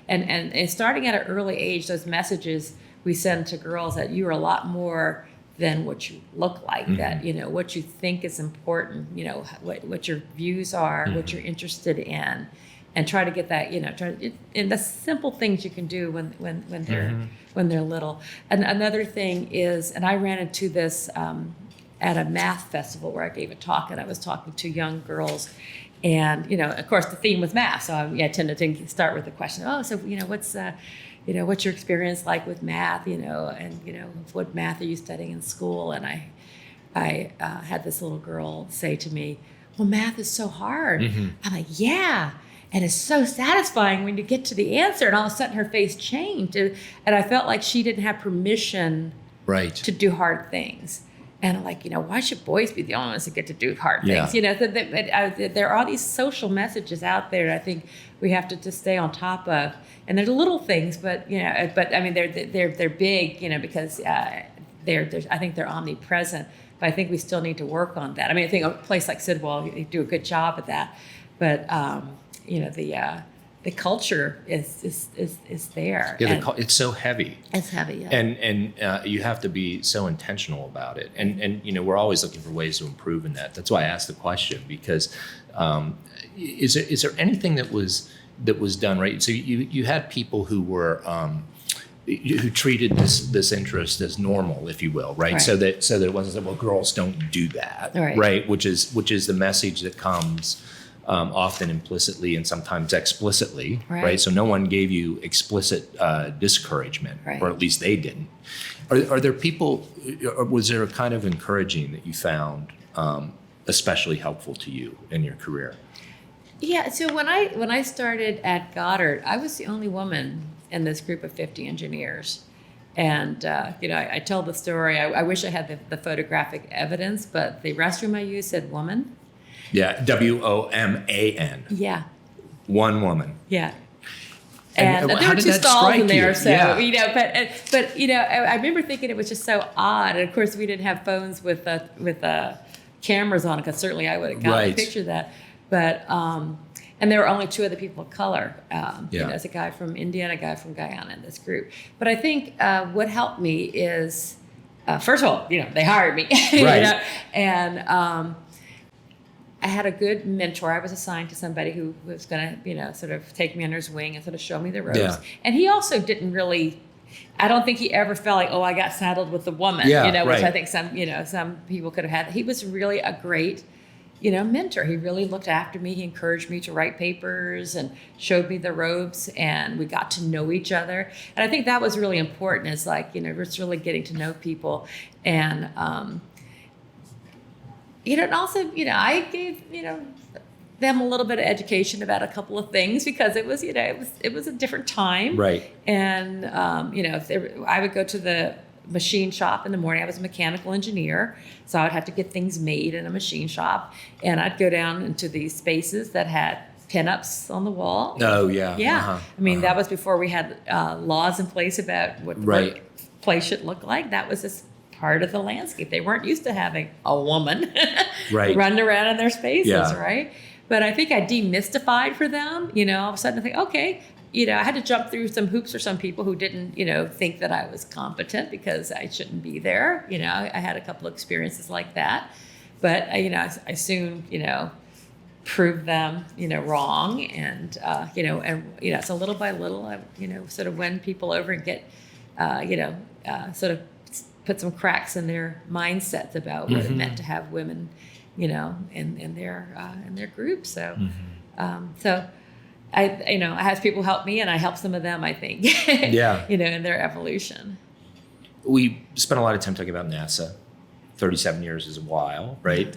And starting at an early age, those messages we send to girls that you are a lot more than what you look like, Mm-hmm. that, what you think is important, what your views are, what Mm-hmm. you're interested in, and try to get that, and the simple things you can do when Mm-hmm. they're little. And another thing is, and I ran into this at a math festival where I gave a talk, and I was talking to young girls. And, of course, the theme was math. So I tended to start with the question, what's your experience like with math, and, what math are you studying in school? And I had this little girl say to me, well, math is so hard. Mm-hmm. I'm like, yeah. And it's so satisfying when you get to the answer. And all of a sudden her face changed. And I felt like she didn't have permission Right. to do hard things. And I'm like, why should boys be the only ones that get to do hard things? Yeah. There are all these social messages out there that I think we have to just stay on top of. And they're little things, but I mean, they're big, because I think they're omnipresent. But I think we still need to work on that. I mean, I think a place like Sidwell, you do a good job at that. But the culture is there. Yeah, And it's so heavy. it's heavy. Yeah. And you have to be so intentional about it. And we're always looking for ways to improve in that. That's why I asked the question, because is there anything that was done right? So you had people who were who treated this interest as normal, if you will, right? Right. So that it wasn't, well, girls don't do that, Right. Which is the message that comes often implicitly and sometimes explicitly, right? So no one gave you explicit discouragement, Right. or at least they didn't. Are there people, or was there a kind of encouraging that you found especially helpful to you in your career? Yeah, so when I started at Goddard, I was the only woman in this group of 50 engineers. And, I tell the story, I wish I had the photographic evidence, but the restroom I used said woman. Yeah, WOMAN. Yeah, One woman. yeah. And And how there were did two that stalls strike in there, you? so, Yeah. but I remember thinking it was just so odd. And of course, we didn't have phones with cameras on it, because certainly I would have gotten a Right. picture of that. But, and there were only two other people of color. Yeah. There's a guy from India and a guy from Guyana in this group. But I think what helped me is, first of all, they hired me. Right. And I had a good mentor. I was assigned to somebody who was going to, sort of take me under his wing and sort of show me the ropes. Yeah. And he also didn't really, I don't think he ever felt like, oh, I got saddled with the woman, Yeah, which right. I think some people could have had. He was really a great, mentor. He really looked after me. He encouraged me to write papers and showed me the ropes, and we got to know each other. And I think that was really important, is like, just really getting to know people. And, and also, I gave, them a little bit of education about a couple of things, because it was, it was a different time. Right. And, I would go to the machine shop in the morning. I was a mechanical engineer, so I would have to get things made in a machine shop. And I'd go down into these spaces that had pinups on the wall. Oh, yeah. Yeah. Uh-huh. I mean, that was before we had laws in place about what the Right. workplace should look like. That was just part of the landscape. They weren't used to having a woman Right. running around in their spaces, Yeah. right? But I think I demystified for them, all of a sudden I think, okay, I had to jump through some hoops for some people who didn't, think that I was competent because I shouldn't be there. I had a couple of experiences like that, but I soon, proved them, wrong. And, so little by little, I, sort of win people over and get, sort of put some cracks in their mindsets about what it meant to have women, in their group. So, so I have people help me, and I help some of them, I think, Yeah. in their evolution. We spent a lot of time talking about NASA. 37 years is a while, right?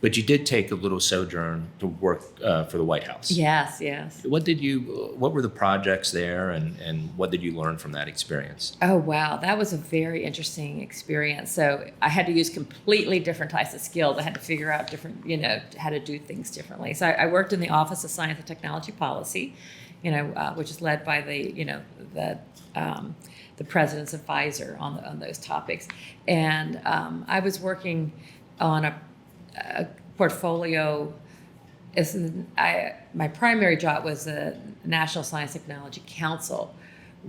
But you did take a little sojourn to work for the White House. Yes, yes. What were the projects there, and what did you learn from that experience? Oh, wow. That was a very interesting experience. So I had to use completely different types of skills. I had to figure out different, how to do things differently. So I worked in the Office of Science and Technology Policy, which is led by the president's advisor on those topics. And I was working on a portfolio. My primary job was the National Science Technology Council,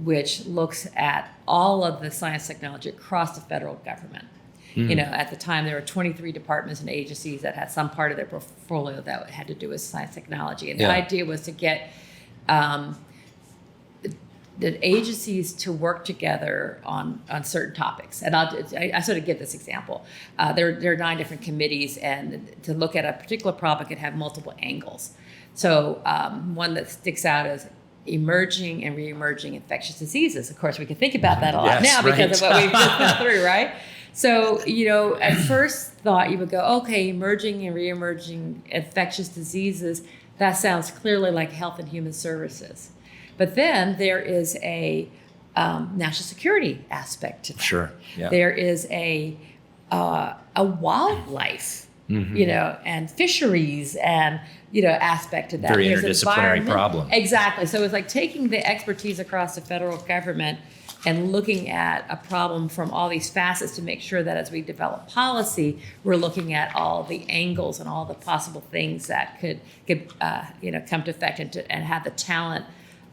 which looks at all of the science technology across the federal government. At the time, there were 23 departments and agencies that had some part of their portfolio that had to do with science technology. And the idea was to get the agencies to work together on certain topics. And I sort of give this example. There are 9 different committees, and to look at a particular problem could have multiple angles. So one that sticks out is emerging and re-emerging infectious diseases. Of course, we can think about that a lot now because of what we've just been through, right? So, at first thought you would go, okay, emerging and re-emerging infectious diseases, that sounds clearly like Health and Human Services. But then there is a national security aspect to that. Sure. Yeah. There is a wildlife, and fisheries and aspect to that. Very There's interdisciplinary problem. Exactly. So it's like taking the expertise across the federal government and looking at a problem from all these facets to make sure that as we develop policy, we're looking at all the angles and all the possible things that could come to effect and have the talent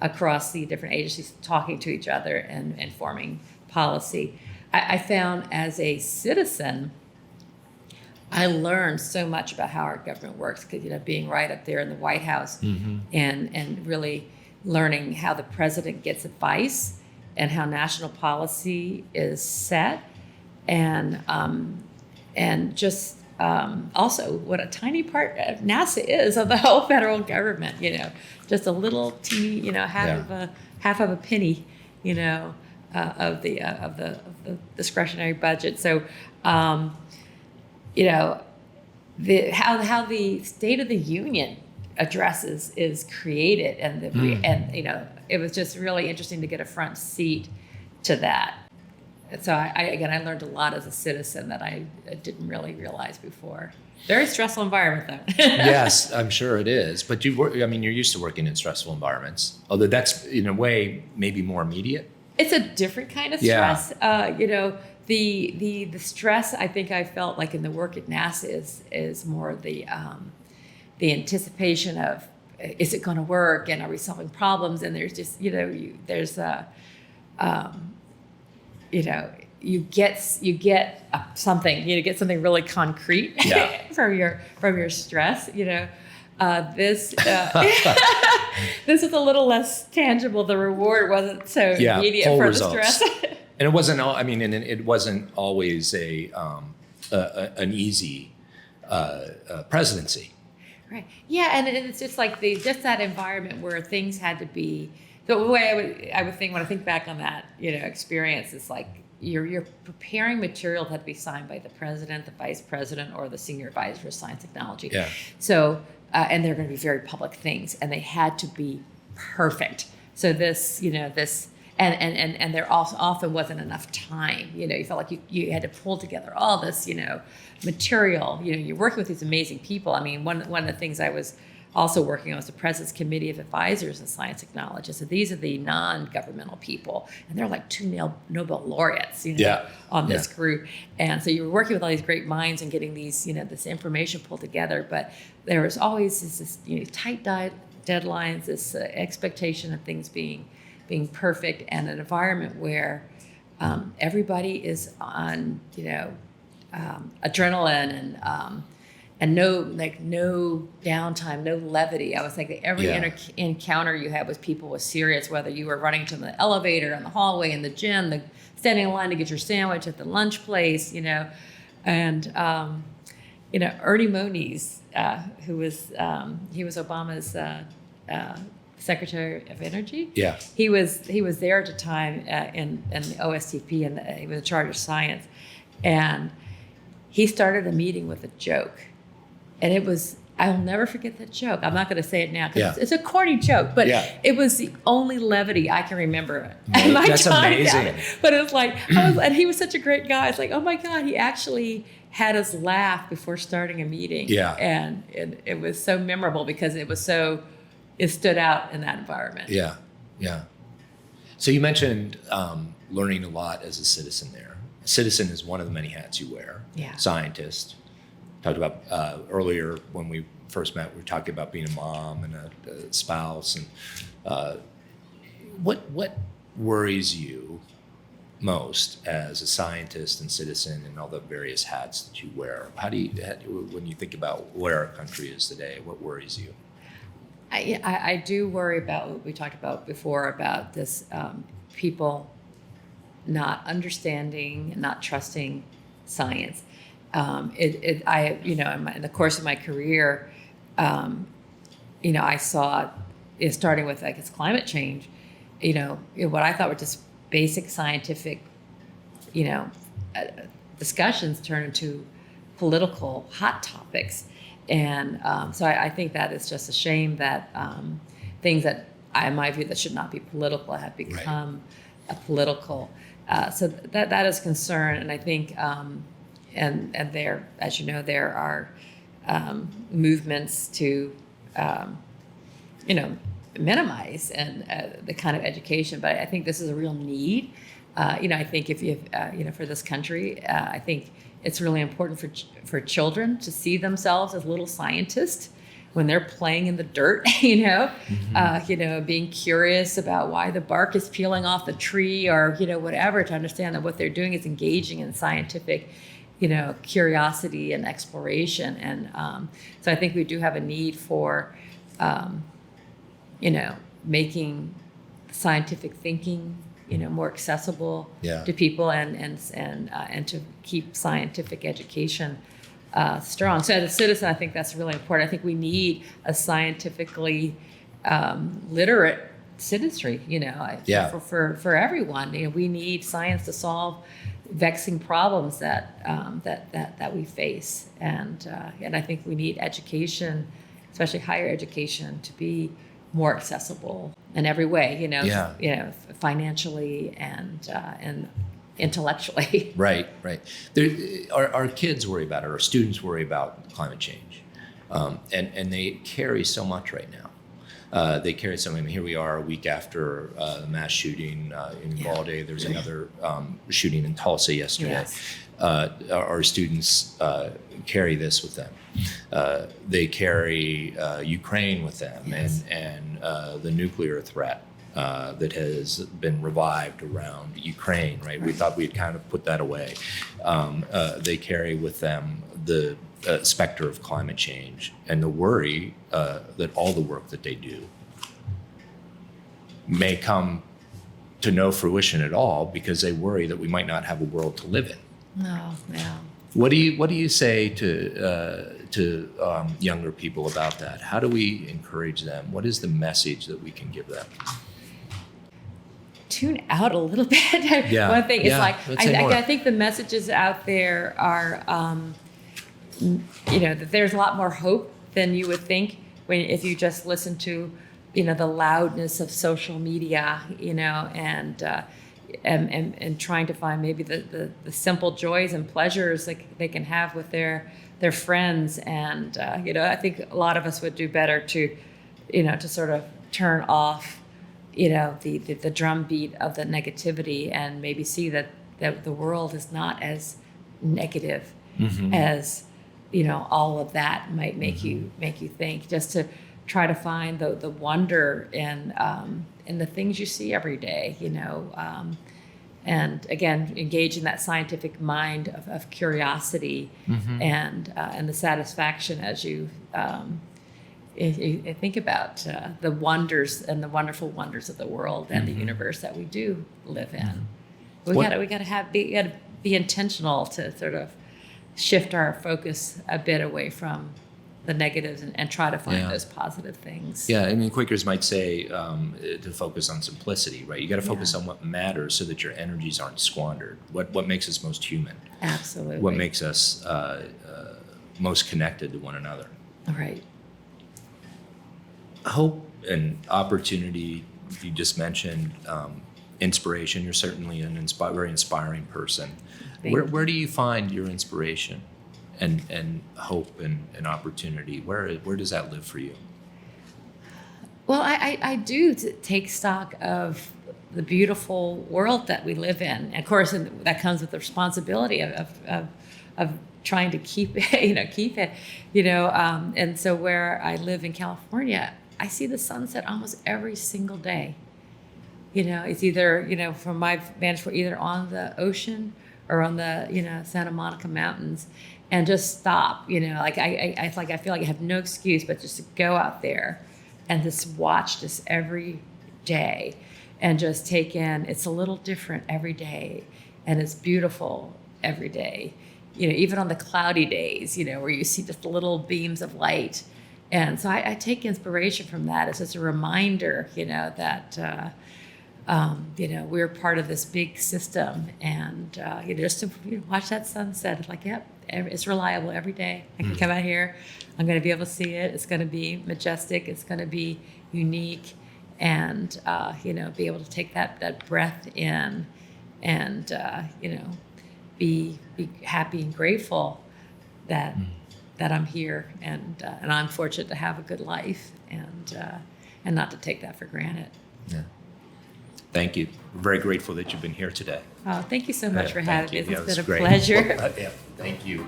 across the different agencies talking to each other and forming policy. I found as a citizen, I learned so much about how our government works, because being right up there in the White House and really learning how the president gets advice and how national policy is set, and just also what a tiny part of NASA is of the whole federal government. Just a little teeny, half of a penny, of the discretionary budget. So, how the State of the Union addresses is created, and it was just really interesting to get a front seat to that. So I learned a lot as a citizen that I didn't really realize before. Very stressful environment, though. Yes, I'm sure it is. But you're used to working in stressful environments, although that's in a way maybe more immediate. It's a different kind of stress. The stress I think I felt like in the work at NASA is more the anticipation of, is it going to work, and are we solving problems? And there's just you get something, get something really concrete from your stress, this is a little less tangible. The reward wasn't so immediate for results. the stress. And it wasn't it wasn't always an easy presidency. Right. Yeah, and it's just like just that environment where things had to be. The way I would think when I think back on that, experience, is like you're preparing material that had to be signed by the president, the vice president, or the senior advisor for science and technology. Yeah. So, and they're going to be very public things, and they had to be perfect. So this, and there also often wasn't enough time. You felt like you had to pull together all this, material. You're working with these amazing people. I mean, one of the things I was also working on was the President's Committee of Advisors in Science Technology. So these are the non-governmental people, and they're like 2 Nobel laureates, on this group. And so you were working with all these great minds and getting these, this information pulled together. But there was always this tight deadlines, this expectation of things being perfect, and an environment where everybody is on, adrenaline and no downtime, no levity. I was thinking every encounter you had with people was serious, whether you were running to the elevator, in the hallway, in the gym, standing in line to get your sandwich at the lunch place, and Ernie Moniz, who was he was Obama's Secretary of Energy. Yeah, he was there at the time in the OSTP, and he was in charge of science, and he started a meeting with a joke. And it was, I'll never forget that joke. I'm not going to say it now because it's a corny joke, but it was the only levity I can remember. That's amazing. But it was like, and he was such a great guy. It's like, oh my God, he actually had us laugh before starting a meeting. Yeah. And it was so memorable because it stood out in that environment. Yeah, yeah. So you mentioned learning a lot as a citizen there. A citizen is one of the many hats you wear. Yeah. Scientist. Talked about earlier when we first met, we were talking about being a mom and a spouse. And what worries you most as a scientist and citizen and all the various hats that you wear? When you think about where our country is today, what worries you? I do worry about what we talked about before, about this people not understanding, not trusting science. In the course of my career, I saw it starting with climate change, what I thought were just basic scientific, discussions turn into political hot topics. And so I think that it's just a shame that things that, in my view, that should not be political have become political. So that is concern. And I think, and there, as you know, there are movements to, minimize the kind of education. But I think this is a real need. I think if you, for this country, I think it's really important for children to see themselves as little scientists when they're playing in the dirt, being curious about why the bark is peeling off the tree or, whatever, to understand that what they're doing is engaging in scientific, curiosity and exploration. And so I think we do have a need for, making scientific thinking, more accessible to people and to keep scientific education strong. So as a citizen, I think that's really important. I think we need a scientifically literate citizenry, for everyone. We need science to solve vexing problems that we face, and I think we need education, especially higher education, to be more accessible in every way. Financially and intellectually. Right. Our kids worry about it. Our students worry about climate change, and they carry so much right now. They carry so many. Here we are a week after the mass shooting in Uvalde. There's another shooting in Tulsa yesterday. Yes. Our students carry this with them. They carry Ukraine with them, yes. and the nuclear threat that has been revived around Ukraine, right? We thought we'd kind of put that away. They carry with them the specter of climate change and the worry that all the work that they do may come to no fruition at all because they worry that we might not have a world to live in. No. What do you say to younger people about that? How do we encourage them? What is the message that we can give them? Tune out a little bit. Yeah. One thing is I think the messages out there are, that there's a lot more hope than you would think if you just listen to, the loudness of social media, and trying to find maybe the simple joys and pleasures like they can have with their friends. And, I think a lot of us would do better to sort of turn off, the drumbeat of the negativity and maybe see that the world is not as negative as, all of that might make you think, just to try to find the wonder in the things you see every day, and again, engage in that scientific mind of curiosity and the satisfaction as you think about the wonders and the wonderful wonders of the world and the universe that we do live in. We gotta be intentional to sort of shift our focus a bit away from the negatives and try to find those positive things. Yeah, I mean, Quakers might say to focus on simplicity, right? You got to focus on what matters so that your energies aren't squandered. What makes us most human? Absolutely. What makes us most connected to one another? All right. Hope and opportunity, you just mentioned, inspiration. You're certainly an very inspiring person. Where do you find your inspiration and hope and opportunity? Where does that live for you? Well, I do take stock of the beautiful world that we live in. And of course, that comes with the responsibility of trying to keep it, and so where I live in California, I see the sunset almost every single day. It's either, from my vantage point, either on the ocean or on the, Santa Monica Mountains, and just stop, I feel like I have no excuse but just to go out there and just watch this every day and just take in, it's a little different every day and it's beautiful every day, even on the cloudy days, where you see just little beams of light. And so I take inspiration from that. It's just a reminder, that, we're part of this big system, and just to watch that sunset. It's like, yep, it's reliable every day. I can come out here, I'm going to be able to see it. It's going to be majestic. It's going to be unique, and be able to take that breath in, and be happy and grateful that I'm here, and I'm fortunate to have a good life, and not to take that for granted. Yeah. Thank you. We're very grateful that you've been here today. Oh, thank you so much for having me. Yeah, It's been a great. pleasure. Well, thank you.